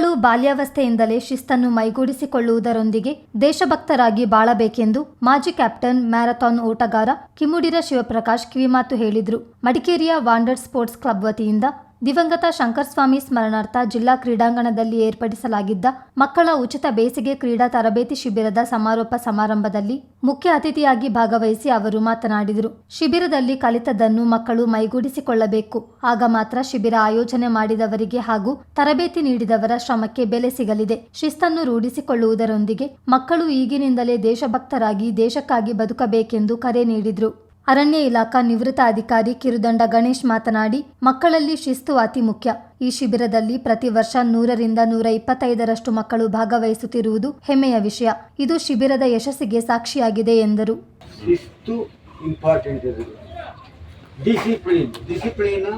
ಮಕ್ಕಳು ಬಾಲ್ಯಾವಸ್ಥೆಯಿಂದಲೇ ಶಿಸ್ತನ್ನು ಮೈಗೂಡಿಸಿಕೊಳ್ಳುವುದರೊಂದಿಗೆ ದೇಶಭಕ್ತರಾಗಿ ಬಾಳಬೇಕೆಂದು ಮಾಜಿ ಕ್ಯಾಪ್ಟನ್ ಮ್ಯಾರಥಾನ್ ಓಟಗಾರ ಕಿಮುಡಿರ ಶಿವಪ್ರಕಾಶ್ ಕಿವಿಮಾತು ಹೇಳಿದರು. ಮಡಿಕೇರಿಯ ವಾಂಡರ್ ಸ್ಪೋರ್ಟ್ಸ್ ಕ್ಲಬ್ ವತಿಯಿಂದ ದಿವಂಗತ ಶಂಕರಸ್ವಾಮಿ ಸ್ಮರಣಾರ್ಥ ಜಿಲ್ಲಾ ಕ್ರೀಡಾಂಗಣದಲ್ಲಿ ಏರ್ಪಡಿಸಲಾಗಿದ್ದ ಮಕ್ಕಳ ಉಚಿತ ಬೇಸಿಗೆ ಕ್ರೀಡಾ ತರಬೇತಿ ಶಿಬಿರದ ಸಮಾರೋಪ ಸಮಾರಂಭದಲ್ಲಿ ಮುಖ್ಯ ಅತಿಥಿಯಾಗಿ ಭಾಗವಹಿಸಿ ಅವರು ಮಾತನಾಡಿದರು. ಶಿಬಿರದಲ್ಲಿ ಕಲಿತದ್ದನ್ನು ಮಕ್ಕಳು ಮೈಗೂಡಿಸಿಕೊಳ್ಳಬೇಕು. ಆಗ ಮಾತ್ರ ಶಿಬಿರ ಆಯೋಜನೆ ಮಾಡಿದವರಿಗೆ ಹಾಗೂ ತರಬೇತಿ ನೀಡಿದವರ ಶ್ರಮಕ್ಕೆ ಬೆಲೆ ಸಿಗಲಿದೆ. ಶಿಸ್ತನ್ನು ರೂಢಿಸಿಕೊಳ್ಳುವುದರೊಂದಿಗೆ ಮಕ್ಕಳು ಈಗಿನಿಂದಲೇ ದೇಶಭಕ್ತರಾಗಿ ದೇಶಕ್ಕಾಗಿ ಬದುಕಬೇಕೆಂದು ಕರೆ ನೀಡಿದರು. ಅರಣ್ಯ ಇಲಾಖಾ ನಿವೃತ್ತ ಅಧಿಕಾರಿ ಕಿರುದಂಡ ಗಣೇಶ್ ಮಾತನಾಡಿ, ಮಕ್ಕಳಲ್ಲಿ ಶಿಸ್ತು ಅತಿ ಮುಖ್ಯ. ಈ ಶಿಬಿರದಲ್ಲಿ ಪ್ರತಿ ವರ್ಷ 100ರಿಂದ 125ರಷ್ಟು ಮಕ್ಕಳು ಭಾಗವಹಿಸುತ್ತಿರುವುದು ಹೆಮ್ಮೆಯ ವಿಷಯ. ಇದು ಶಿಬಿರದ ಯಶಸ್ಸಿಗೆ ಸಾಕ್ಷಿಯಾಗಿದೆ ಎಂದರು. ಶಿಸ್ತು ಇಂಪಾರ್ಟೆಂಟ್ ಇದೆ. ಡಿಸಿಪ್ಲಿನ್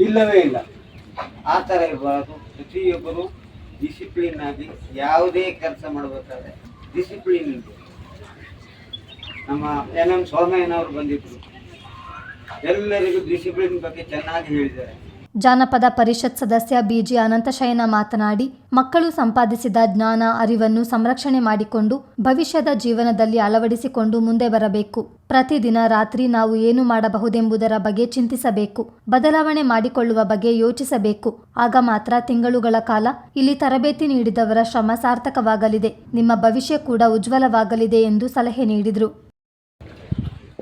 ಇಲ್ಲವೇ ಇಲ್ಲ. ಆ ಥರ ಇರಬಾರ್ದು. ಪ್ರತಿಯೊಬ್ಬರು ಡಿಸಿಪ್ಲಿನ್ ಆಗಿ ಯಾವುದೇ ಕೆಲಸ ಮಾಡಬೇಕಾದ್ರೆ ಡಿಸಿಪ್ಲಿನ್ ಇದೆ. ನಮ್ಮ NM ಸೋಮಯ್ಯನವರು ಬಂದಿದ್ದರು, ಎಲ್ಲರಿಗೂ ಡಿಸಿಪ್ಲಿನ್ ಬಗ್ಗೆ ಚೆನ್ನಾಗಿ ಹೇಳಿದ್ದಾರೆ. ಜಾನಪದ ಪರಿಷತ್ ಸದಸ್ಯ BG ಅನಂತಶಯನ ಮಾತನಾಡಿ, ಮಕ್ಕಳು ಸಂಪಾದಿಸಿದ ಜ್ಞಾನ ಅರಿವನ್ನು ಸಂರಕ್ಷಣೆ ಮಾಡಿಕೊಂಡು ಭವಿಷ್ಯದ ಜೀವನದಲ್ಲಿ ಅಳವಡಿಸಿಕೊಂಡು ಮುಂದೆ ಬರಬೇಕು. ಪ್ರತಿದಿನ ರಾತ್ರಿ ನಾವು ಏನು ಮಾಡಬಹುದೆಂಬುದರ ಬಗ್ಗೆ ಚಿಂತಿಸಬೇಕು. ಬದಲಾವಣೆ ಮಾಡಿಕೊಳ್ಳುವ ಬಗ್ಗೆ ಯೋಚಿಸಬೇಕು. ಆಗ ಮಾತ್ರ ತಿಂಗಳುಗಳ ಕಾಲ ಇಲ್ಲಿ ತರಬೇತಿ ನೀಡಿದವರ ಶ್ರಮ ಸಾರ್ಥಕವಾಗಲಿದೆ. ನಿಮ್ಮ ಭವಿಷ್ಯ ಕೂಡ ಉಜ್ವಲವಾಗಲಿದೆ ಎಂದು ಸಲಹೆ ನೀಡಿದರು.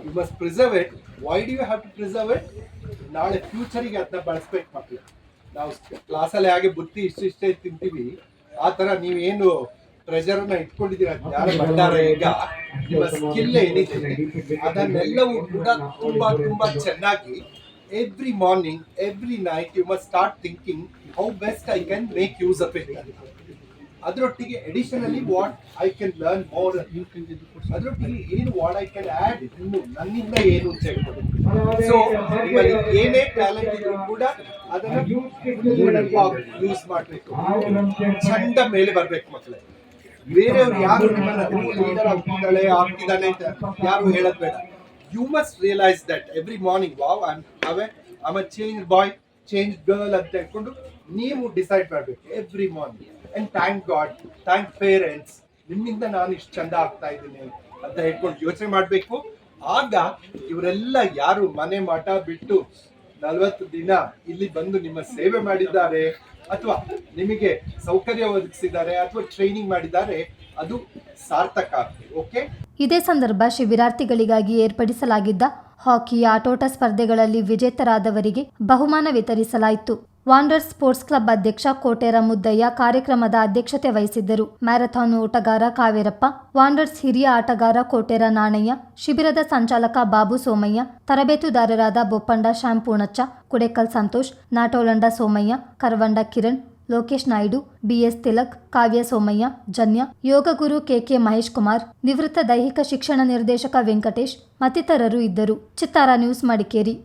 You must preserve it. Why do you have to preserve it? ನಾಳೆ ಫ್ಯೂಚರಿಗೆ ಅದನ್ನ ಬಳಸ್ಬೇಕು ಮಕ್ಕಳು. ನಾವು ಕ್ಲಾಸಲ್ಲಿ ಹಾಗೆ ಬುತ್ತಿ ಇಷ್ಟೇ ತಿಂತೀವಿ, ಆ ಥರ ನೀವೇನು ಪ್ರೆಷರನ್ನ ಇಟ್ಕೊಂಡಿದ್ದೀರ ಜ್ಞಾನ ಭಂಡಾರ, ಈಗ ನಿಮ್ಮ ಸ್ಕಿಲ್ ಏನಿದೆ ಅದನ್ನೆಲ್ಲವೂ ಕೂಡ ತುಂಬಾ ಚೆನ್ನಾಗಿ every morning every night you must start thinking how best I can make use of it. ಅದರೊಟ್ಟಿಗೆ additionally what I can learn more, ಅದರೊಟ್ಟಿಗೆ ಏನು ವಾಟ್ ಐ ಕ್ಯಾನ್ ಆ್ಯಡ್, ಇನ್ನು ನನ್ನಿಂದ ಏನು ಅಂತ ಹೇಳ್ಬೋದು. ಸೊ ನಿಮ್ಮಲ್ಲಿ ಏನೇ ಟ್ಯಾಲೆಂಟ್ ಇದ್ರೂ ಕೂಡ ಅದನ್ನು ಯೂಸ್ ಮಾಡಬೇಕು. ಚಂದ ಮೇಲೆ ಬರ್ಬೇಕು ಮಕ್ಕಳೇ. ಬೇರೆಯವ್ರು ಯಾರು ನಿಮ್ಮನ್ನು ಲೀಡರ್ ಆಗ್ತಿದ್ದಾನೆ ಅಂತ ಯಾರು ಹೇಳೋದು ಬೇಡ. You must realise that every morning wow I a change boy, change girl ಅಂತ ಹೇಳ್ಕೊಂಡು ನೀವು ಡಿಸೈಡ್ ಮಾಡಬೇಕು every morning. And thank god, thank parents, ನಿಮ್ಮಿಂದ ನಾನು ಇಷ್ಟು ಚಂದ ಆಗ್ತಾ ಇದ್ದೀನಿ ಅಂತ ಹೇಳ್ಕೊಂಡು ಯೋಚನೆ ಮಾಡಬೇಕು. ಆಗ ಇವರೆಲ್ಲ ಯಾರು ಮನೆ ಮಠ ಬಿಟ್ಟು 40 ದಿನ ಇಲ್ಲಿ ಬಂದು ನಿಮ್ಮ ಸೇವೆ ಮಾಡಿದ್ದಾರೆ ಅಥವಾ ನಿಮಗೆ ಸೌಕರ್ಯ ಒದಗಿಸಿದ್ದಾರೆ ಅಥವಾ ಟ್ರೈನಿಂಗ್ ಮಾಡಿದ್ದಾರೆ, ಅದು ಸಾರ್ಥಕ ಆಗ್ತದೆ. ಓಕೆ. ಇದೇ ಸಂದರ್ಭ ಶಿಬಿರಾರ್ಥಿಗಳಿಗಾಗಿ ಏರ್ಪಡಿಸಲಾಗಿದ್ದ ಹಾಕಿ, ಆಟೋಟ ಸ್ಪರ್ಧೆಗಳಲ್ಲಿ ವಿಜೇತರಾದವರಿಗೆ ಬಹುಮಾನ ವಿತರಿಸಲಾಯಿತು. ವಾಂಡರ್ ಸ್ಪೋರ್ಟ್ಸ್ ಕ್ಲಬ್ ಅಧ್ಯಕ್ಷ ಕೋಟೇರ ಮುದ್ದಯ್ಯ ಕಾರ್ಯಕ್ರಮದ ಅಧ್ಯಕ್ಷತೆ ವಹಿಸಿದ್ದರು. ಮ್ಯಾರಥಾನ್ ಓಟಗಾರ ಕಾವೇರಪ್ಪ, ವಾಂಡರ್ಸ್ ಹಿರಿಯ ಆಟಗಾರ ಕೋಟೇರ ನಾಣಯ್ಯ, ಶಿಬಿರದ ಸಂಚಾಲಕ ಬಾಬು ಸೋಮಯ್ಯ, ತರಬೇತುದಾರರಾದ ಬೊಪ್ಪಂಡ ಶ್ಯಾಂಪೂಣಚ್ಚ, ಕುಡೆಕಲ್ ಸಂತೋಷ್, ನಾಟೋಲಂಡ ಸೋಮಯ್ಯ, ಕರವಂಡ ಕಿರಣ್, ಲೋಕೇಶ್ ನಾಯ್ಡು, BS ತಿಲಕ್, ಕಾವ್ಯ ಸೋಮಯ್ಯ, ಜನ್ಯ, ಯೋಗಗುರು KK ಮಹೇಶ್ ಕುಮಾರ್, ನಿವೃತ್ತ ದೈಹಿಕ ಶಿಕ್ಷಣ ನಿರ್ದೇಶಕ ವೆಂಕಟೇಶ್ ಮತ್ತಿತರರು ಇದ್ದರು. ಚಿತ್ತಾರ ನ್ಯೂಸ್, ಮಡಿಕೇರಿ.